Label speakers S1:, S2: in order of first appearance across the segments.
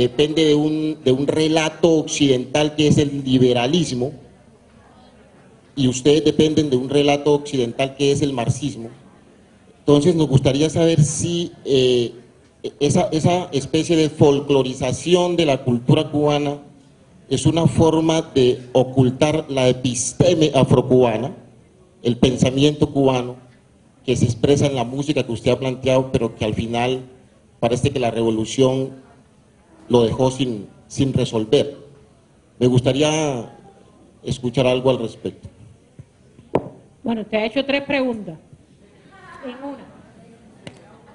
S1: depende de un relato occidental que es el liberalismo, y ustedes dependen de un relato occidental que es el marxismo. Entonces nos gustaría saber si esa especie de folclorización de la cultura cubana es una forma de ocultar la episteme afrocubana, el pensamiento cubano, que se expresa en la música que usted ha planteado, pero que al final parece que la revolución lo dejó sin resolver. Me gustaría escuchar algo al respecto.
S2: Bueno, te ha hecho 3 preguntas en una.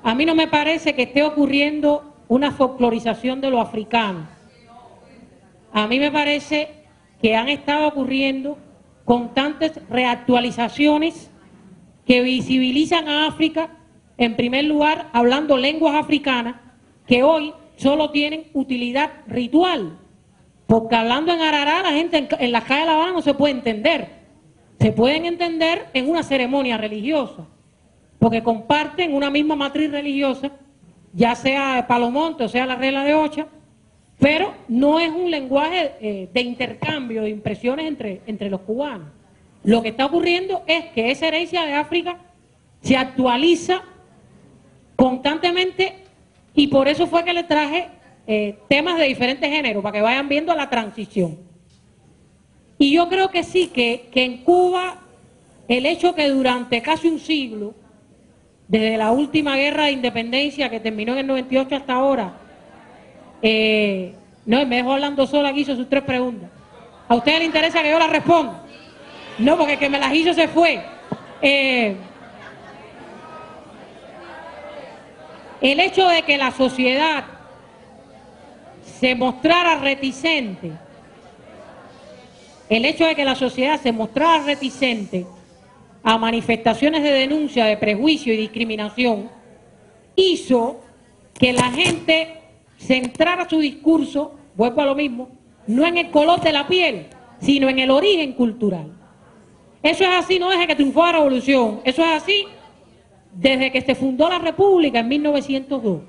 S2: A mí no me parece que esté ocurriendo una folclorización de lo africano. A mí me parece que han estado ocurriendo constantes reactualizaciones que visibilizan a África, en primer lugar, hablando lenguas africanas que hoy solo tienen utilidad ritual. Porque hablando en arará, la gente en las calles de La Habana no se puede entender. Se pueden entender en una ceremonia religiosa, porque comparten una misma matriz religiosa, ya sea Palomonte o sea la regla de Ocha, pero no es un lenguaje de intercambio de impresiones entre los cubanos. Lo que está ocurriendo es que esa herencia de África se actualiza constantemente, y por eso fue que le traje temas de diferentes géneros, para que vayan viendo la transición. Y yo creo que sí, que en Cuba, el hecho que durante casi un siglo, desde la última guerra de independencia que terminó en el 98 hasta ahora, no, me dejó hablando sola, aquí hizo sus 3 preguntas. ¿A usted le interesa que yo las responda? No, porque el que me las hizo se fue. El hecho de que la sociedad se mostrara reticente, a manifestaciones de denuncia, de prejuicio y discriminación, hizo que la gente centrara su discurso, vuelvo a lo mismo, no en el color de la piel, sino en el origen cultural. Eso es así no desde que triunfó la revolución, eso es así desde que se fundó la República en 1902.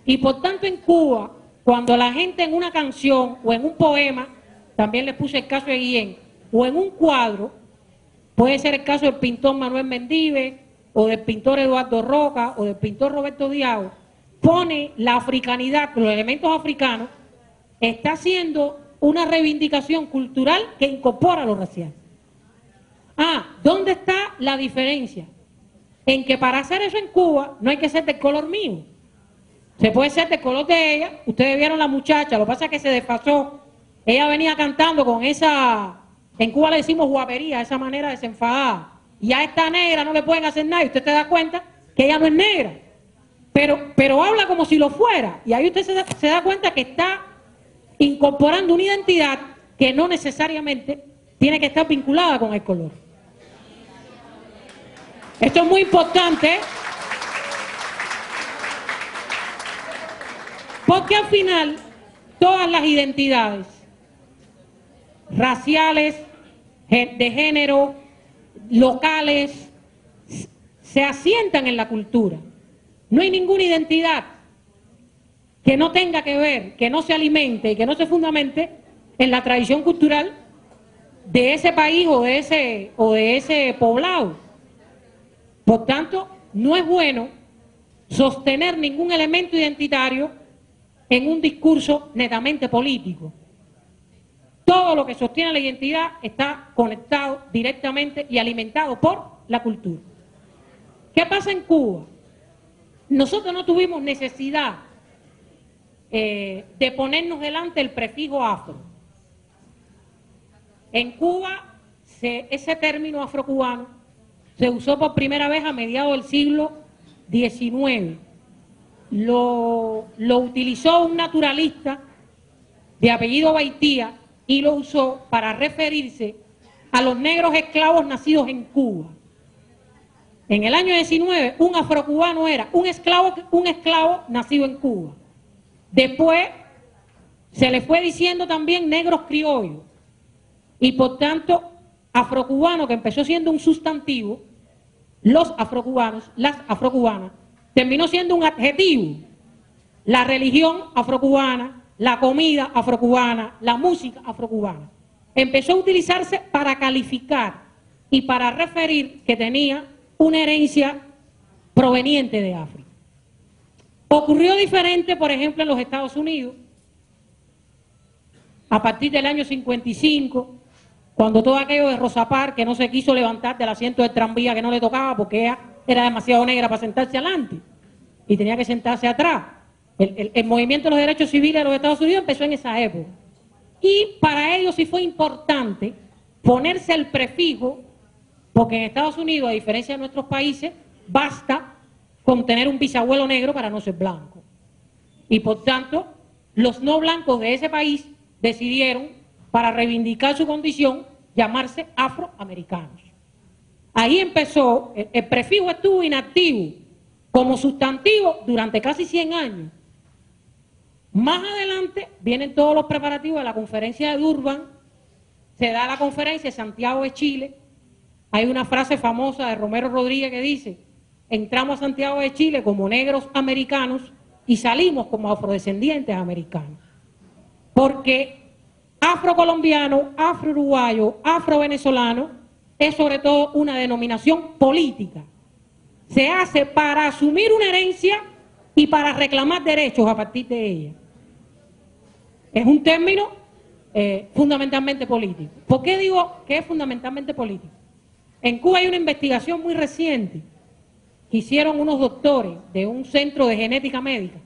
S2: Y por tanto en Cuba, cuando la gente en una canción o en un poema, también les puse el caso de Guillén, o en un cuadro, puede ser el caso del pintor Manuel Mendive, o del pintor Eduardo Roca, o del pintor Roberto Diao, pone la africanidad, los elementos africanos, está haciendo una reivindicación cultural que incorpora lo racial. ¿Dónde está la diferencia? En que para hacer eso en Cuba no hay que ser del color mío. Se puede ser del color de ella. Ustedes vieron la muchacha, lo que pasa es que se desfasó. Ella venía cantando con esa, en Cuba le decimos guapería, esa manera desenfadada. Y a esta negra no le pueden hacer nada y usted se da cuenta que ella no es negra. Pero habla como si lo fuera. Y ahí usted se da cuenta que está incorporando una identidad que no necesariamente tiene que estar vinculada con el color. Esto es muy importante, porque al final todas las identidades raciales, de género, locales, se asientan en la cultura. No hay ninguna identidad que no tenga que ver, que no se alimente y que no se fundamente en la tradición cultural de ese país o de ese poblado. Por tanto, no es bueno sostener ningún elemento identitario en un discurso netamente político. Todo lo que sostiene la identidad está conectado directamente y alimentado por la cultura. ¿Qué pasa en Cuba? Nosotros no tuvimos necesidad de ponernos delante el prefijo afro. En Cuba, ese término afrocubano se usó por primera vez a mediados del siglo XIX. Lo utilizó un naturalista de apellido Baitía y lo usó para referirse a los negros esclavos nacidos en Cuba. En el año 19, un afrocubano era un esclavo nacido en Cuba. Después se le fue diciendo también negros criollos. Y por tanto, afrocubano, que empezó siendo un sustantivo, los afrocubanos, las afrocubanas, terminó siendo un adjetivo. La religión afrocubana, la comida afrocubana, la música afrocubana. Empezó a utilizarse para calificar y para referir que tenía una herencia proveniente de África. Ocurrió diferente, por ejemplo, en los Estados Unidos, a partir del año 55, cuando todo aquello de Rosa Parks, que no se quiso levantar del asiento del tranvía que no le tocaba porque ella era demasiado negra para sentarse adelante y tenía que sentarse atrás. El movimiento de los derechos civiles de los Estados Unidos empezó en esa época. Y para ellos sí fue importante ponerse el prefijo, porque en Estados Unidos, a diferencia de nuestros países, basta con tener un bisabuelo negro para no ser blanco. Y por tanto, los no blancos de ese país decidieron, para reivindicar su condición, llamarse afroamericanos. Ahí empezó, el prefijo estuvo inactivo como sustantivo durante casi 100 años. Más adelante vienen todos los preparativos de la conferencia de Durban, se da la conferencia de Santiago de Chile. Hay una frase famosa de Romero Rodríguez que dice: entramos a Santiago de Chile como negros americanos y salimos como afrodescendientes americanos. Porque afrocolombiano, afro-uruguayo, afro-venezolano es sobre todo una denominación política. Se hace para asumir una herencia y para reclamar derechos a partir de ella. Es un término fundamentalmente político. ¿Por qué digo que es fundamentalmente político? En Cuba hay una investigación muy reciente que hicieron unos doctores de un centro de genética médica.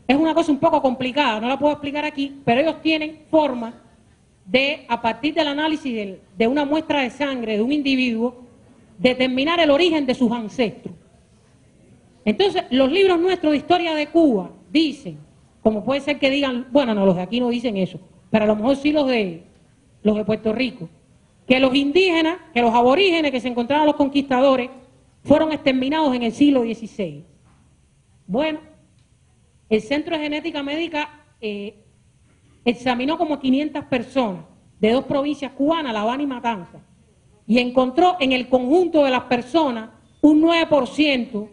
S2: Es una cosa un poco complicada, no la puedo explicar aquí, pero ellos tienen forma de, a partir del análisis de una muestra de sangre de un individuo, determinar el origen de sus ancestros. Entonces, los libros nuestros de historia de Cuba dicen, como puede ser que digan, bueno, no, los de aquí no dicen eso, pero a lo mejor sí los de Puerto Rico, que los indígenas, que los aborígenes que se encontraban los conquistadores, fueron exterminados en el siglo XVI. Bueno, el Centro de Genética Médica examinó como 500 personas de 2 provincias cubanas, La Habana y Matanzas, y encontró en el conjunto de las personas un 9%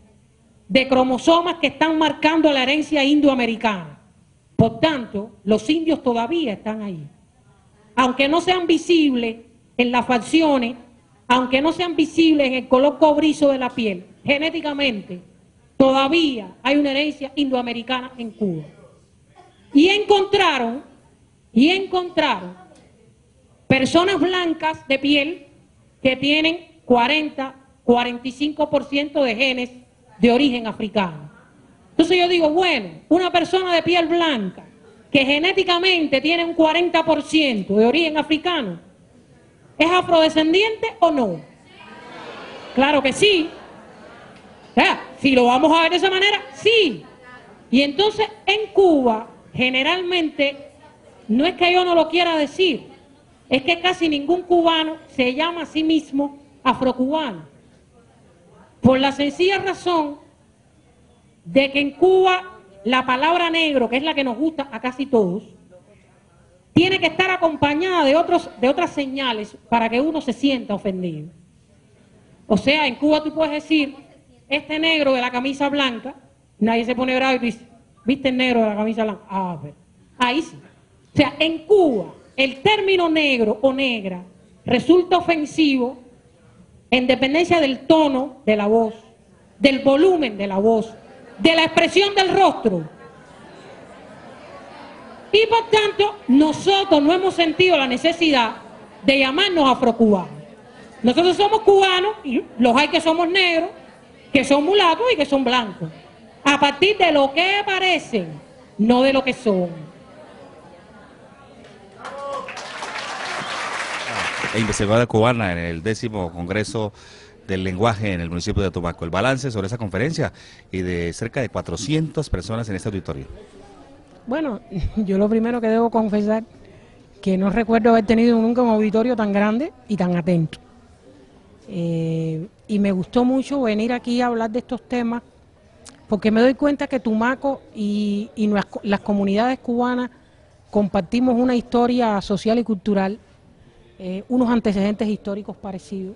S2: de cromosomas que están marcando la herencia indoamericana. Por tanto, los indios todavía están ahí. Aunque no sean visibles en las facciones, aunque no sean visibles en el color cobrizo de la piel, genéticamente, todavía hay una herencia indoamericana en Cuba. Y encontraron personas blancas de piel que tienen 40-45% de genes de origen africano. Entonces yo digo, bueno, una persona de piel blanca que genéticamente tiene un 40% de origen africano, ¿es afrodescendiente o no? Claro que sí. O sea, si lo vamos a ver de esa manera, sí. Y entonces en Cuba, generalmente, no es que yo no lo quiera decir, es que casi ningún cubano se llama a sí mismo afrocubano. Por la sencilla razón de que en Cuba la palabra negro, que es la que nos gusta a casi todos, tiene que estar acompañada de otras señales para que uno se sienta ofendido. O sea, en Cuba tú puedes decir, este negro de la camisa blanca, nadie se pone bravo y dice, ¿viste el negro de la camisa blanca? Ah, pero ahí sí. O sea, en Cuba el término negro o negra resulta ofensivo en dependencia del tono de la voz, del volumen de la voz, de la expresión del rostro. Y por tanto, nosotros no hemos sentido la necesidad de llamarnos afrocubanos. Nosotros somos cubanos y los hay que somos negros, que son mulatos y que son blancos. A partir de lo que parecen, no de lo que son.
S3: La investigadora cubana en el 10º Congreso del Lenguaje en el municipio de Tumaco. El balance sobre esa conferencia y de cerca de 400 personas en este auditorio.
S4: Bueno, yo lo primero que debo confesar que no recuerdo haber tenido nunca un auditorio tan grande y tan atento. Y me gustó mucho venir aquí a hablar de estos temas porque me doy cuenta que Tumaco y las comunidades cubanas compartimos una historia social y cultural, unos antecedentes históricos parecidos.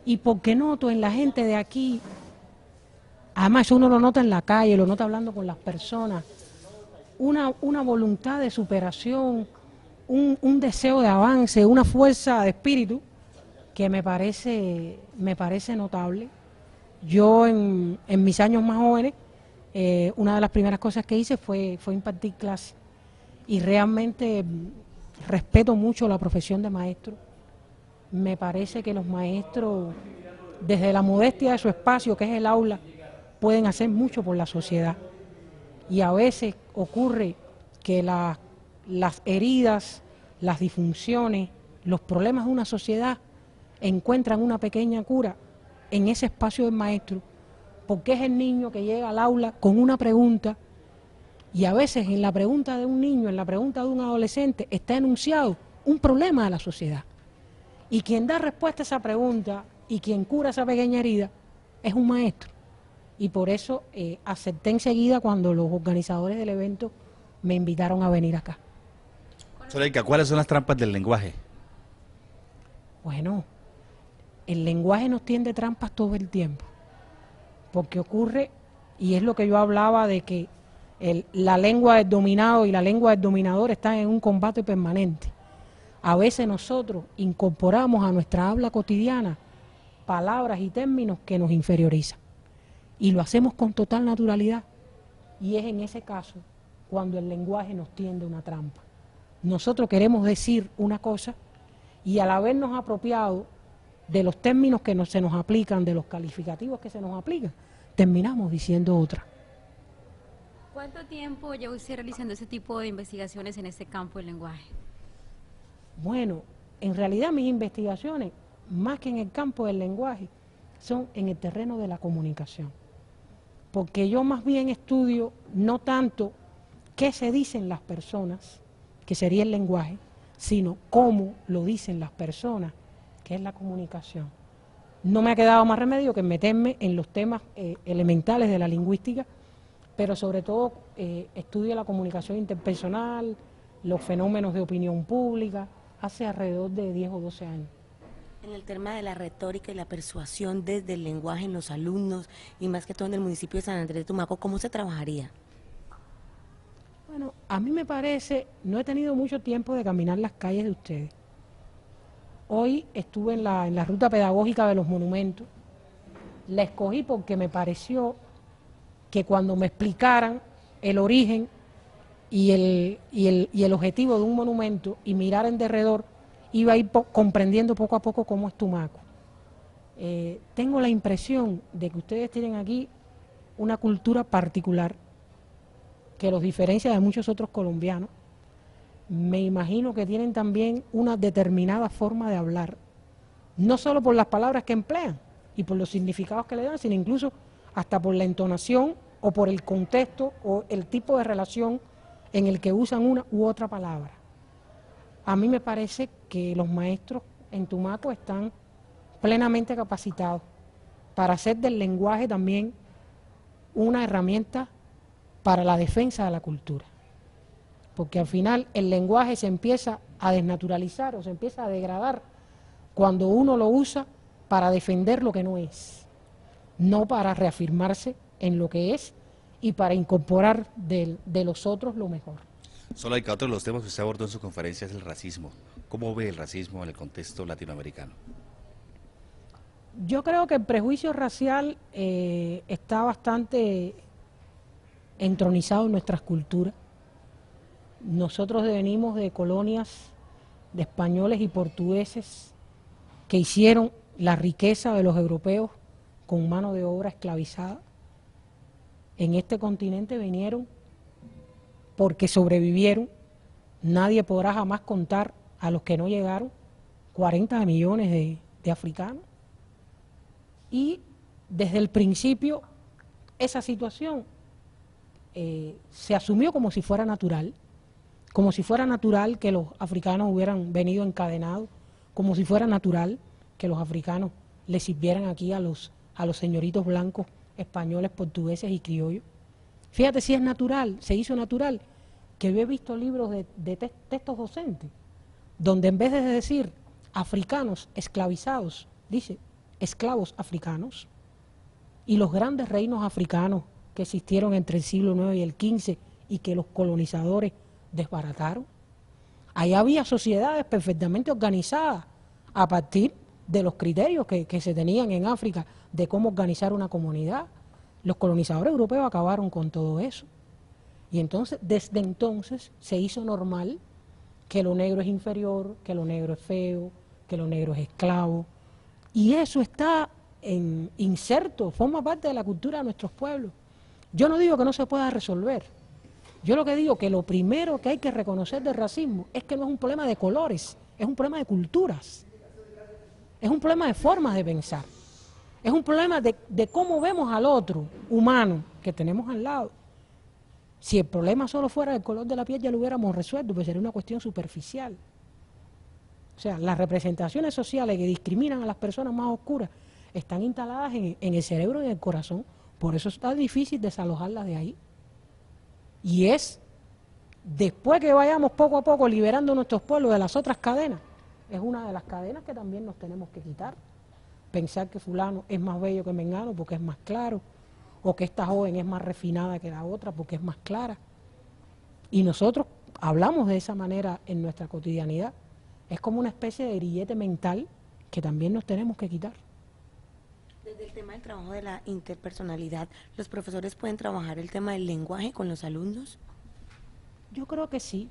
S4: Y porque noto en la gente de aquí, además uno lo nota en la calle, lo nota hablando con las personas, una voluntad de superación, un deseo de avance, una fuerza de espíritu que me parece notable. Yo en mis años más jóvenes, una de las primeras cosas que hice fue impartir clases, y realmente respeto mucho la profesión de maestro. Me parece que los maestros, desde la modestia de su espacio, que es el aula, pueden hacer mucho por la sociedad. Y a veces ocurre que las heridas, las disfunciones, los problemas de una sociedad encuentran una pequeña cura en ese espacio del maestro, porque es el niño que llega al aula con una pregunta, y a veces en la pregunta de un niño, en la pregunta de un adolescente, está enunciado un problema de la sociedad. Y quien da respuesta a esa pregunta y quien cura esa pequeña herida es un maestro. Y por eso acepté enseguida cuando los organizadores del evento me invitaron a venir acá.
S3: Zuleika, ¿cuáles son las trampas del lenguaje?
S4: Bueno, el lenguaje nos tiende trampas todo el tiempo, porque ocurre, y es lo que yo hablaba de que la lengua del dominado y la lengua del dominador están en un combate permanente. A veces nosotros incorporamos a nuestra habla cotidiana palabras y términos que nos inferiorizan, y lo hacemos con total naturalidad, y es en ese caso cuando el lenguaje nos tiende una trampa. Nosotros queremos decir una cosa y al habernos apropiado de los términos que se nos aplican, de los calificativos que se nos aplican, terminamos diciendo otra.
S5: ¿Cuánto tiempo lleva usted realizando ese tipo de investigaciones en este campo del lenguaje?
S4: Bueno, en realidad mis investigaciones, más que en el campo del lenguaje, son en el terreno de la comunicación. Porque yo más bien estudio no tanto qué se dicen las personas, que sería el lenguaje, sino cómo lo dicen las personas, que es la comunicación. No me ha quedado más remedio que meterme en los temas elementales de la lingüística, pero sobre todo estudio la comunicación interpersonal, los fenómenos de opinión pública, hace alrededor de 10 o 12 años.
S6: En el tema de la retórica y la persuasión desde el lenguaje en los alumnos y más que todo en el municipio de San Andrés de Tumaco, ¿cómo se trabajaría?
S4: Bueno, a mí me parece, no he tenido mucho tiempo de caminar las calles de ustedes. Hoy estuve en la ruta pedagógica de los monumentos. La escogí porque me pareció que cuando me explicaran el origen y el objetivo de un monumento y mirar en derredor, iba a ir comprendiendo poco a poco cómo es Tumaco. Tengo la impresión de que ustedes tienen aquí una cultura particular que los diferencia de muchos otros colombianos. Me imagino que tienen también una determinada forma de hablar, no solo por las palabras que emplean y por los significados que le dan, sino incluso hasta por la entonación o por el contexto o el tipo de relación en el que usan una u otra palabra. A mí me parece que los maestros en Tumaco están plenamente capacitados para hacer del lenguaje también una herramienta para la defensa de la cultura. Porque al final el lenguaje se empieza a desnaturalizar o se empieza a degradar cuando uno lo usa para defender lo que no es, no para reafirmarse en lo que es y para incorporar de los otros lo mejor.
S3: Zuleika, otro de los temas que usted abordó en su conferencia es el racismo. ¿Cómo ve el racismo en el contexto latinoamericano?
S4: Yo creo que el prejuicio racial está bastante entronizado en nuestras culturas. Nosotros venimos de colonias de españoles y portugueses que hicieron la riqueza de los europeos con mano de obra esclavizada. En este continente vinieron porque sobrevivieron. Nadie podrá jamás contar a los que no llegaron, 40 millones de africanos. Y desde el principio esa situación se asumió como si fuera natural que los africanos hubieran venido encadenados, como si fuera natural que los africanos le sirvieran aquí a los señoritos blancos, españoles, portugueses y criollos. Fíjate si es natural, se hizo natural, que yo he visto libros de textos docentes, donde en vez de decir africanos esclavizados, dice esclavos africanos. Y los grandes reinos africanos que existieron entre el siglo IX y el XV y que los colonizadores desbarataron. Ahí había sociedades perfectamente organizadas a partir de los criterios que se tenían en África de cómo organizar una comunidad. Los colonizadores europeos acabaron con todo eso. Y entonces, desde entonces, se hizo normal que lo negro es inferior, que lo negro es feo, que lo negro es esclavo. Y eso está inserto, forma parte de la cultura de nuestros pueblos. Yo no digo que no se pueda resolver. Yo lo que digo que lo primero que hay que reconocer del racismo es que no es un problema de colores, es un problema de culturas. Es un problema de formas de pensar. Es un problema de cómo vemos al otro humano que tenemos al lado. Si el problema solo fuera el color de la piel ya lo hubiéramos resuelto, pues sería una cuestión superficial. O sea, las representaciones sociales que discriminan a las personas más oscuras están instaladas en el cerebro y en el corazón. Por eso está difícil desalojarlas de ahí. Y es después que vayamos poco a poco liberando nuestros pueblos de las otras cadenas, es una de las cadenas que también nos tenemos que quitar. Pensar que fulano es más bello que mengano porque es más claro, o que esta joven es más refinada que la otra porque es más clara. Y nosotros hablamos de esa manera en nuestra cotidianidad. Es como una especie de grillete mental que también nos tenemos que quitar.
S6: Desde el tema del trabajo de la interpersonalidad, ¿los profesores pueden trabajar el tema del lenguaje con los alumnos?
S4: Yo creo que sí.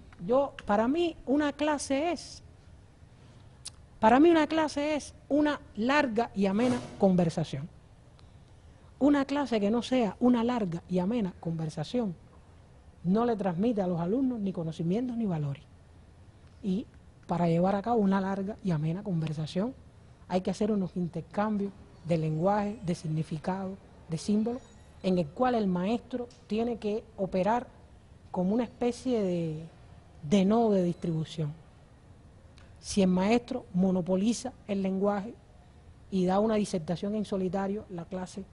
S4: Para mí una clase es una larga y amena conversación. Una clase que no sea una larga y amena conversación no le transmite a los alumnos ni conocimientos ni valores. Y para llevar a cabo una larga y amena conversación hay que hacer unos intercambios de lenguaje, de significado, de símbolos, en el cual el maestro tiene que operar como una especie de nodo de distribución. Si el maestro monopoliza el lenguaje y da una disertación en solitario, la clase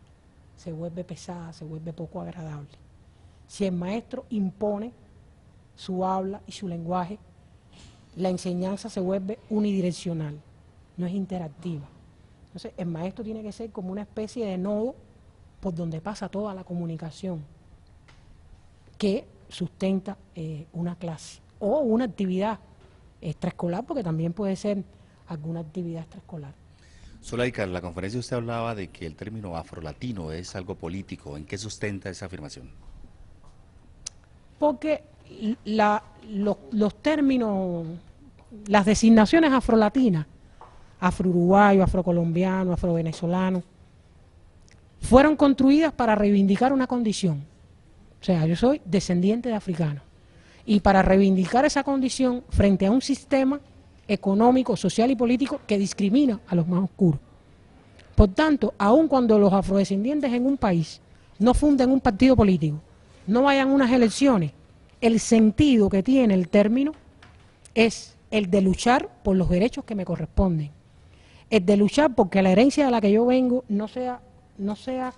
S4: se vuelve pesada, se vuelve poco agradable. Si el maestro impone su habla y su lenguaje, la enseñanza se vuelve unidireccional, no es interactiva. Entonces, el maestro tiene que ser como una especie de nodo por donde pasa toda la comunicación que sustenta una clase o una actividad extraescolar, porque también puede ser alguna actividad extraescolar.
S3: Zulaika, en la conferencia usted hablaba de que el término afrolatino es algo político. ¿En qué sustenta esa afirmación?
S4: Porque los términos, las designaciones afrolatinas, afro-uruguayo, afrocolombiano, afro-venezolano, fueron construidas para reivindicar una condición. O sea, yo soy descendiente de africanos. Y para reivindicar esa condición frente a un sistema económico, social y político que discrimina a los más oscuros. Por tanto, aun cuando los afrodescendientes en un país no funden un partido político, no vayan a unas elecciones, el sentido que tiene el término es el de luchar por los derechos que me corresponden. El de luchar porque la herencia de la que yo vengo no sea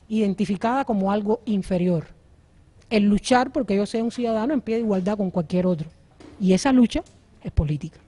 S4: identificada como algo inferior. El luchar porque yo sea un ciudadano en pie de igualdad con cualquier otro. Y esa lucha es política.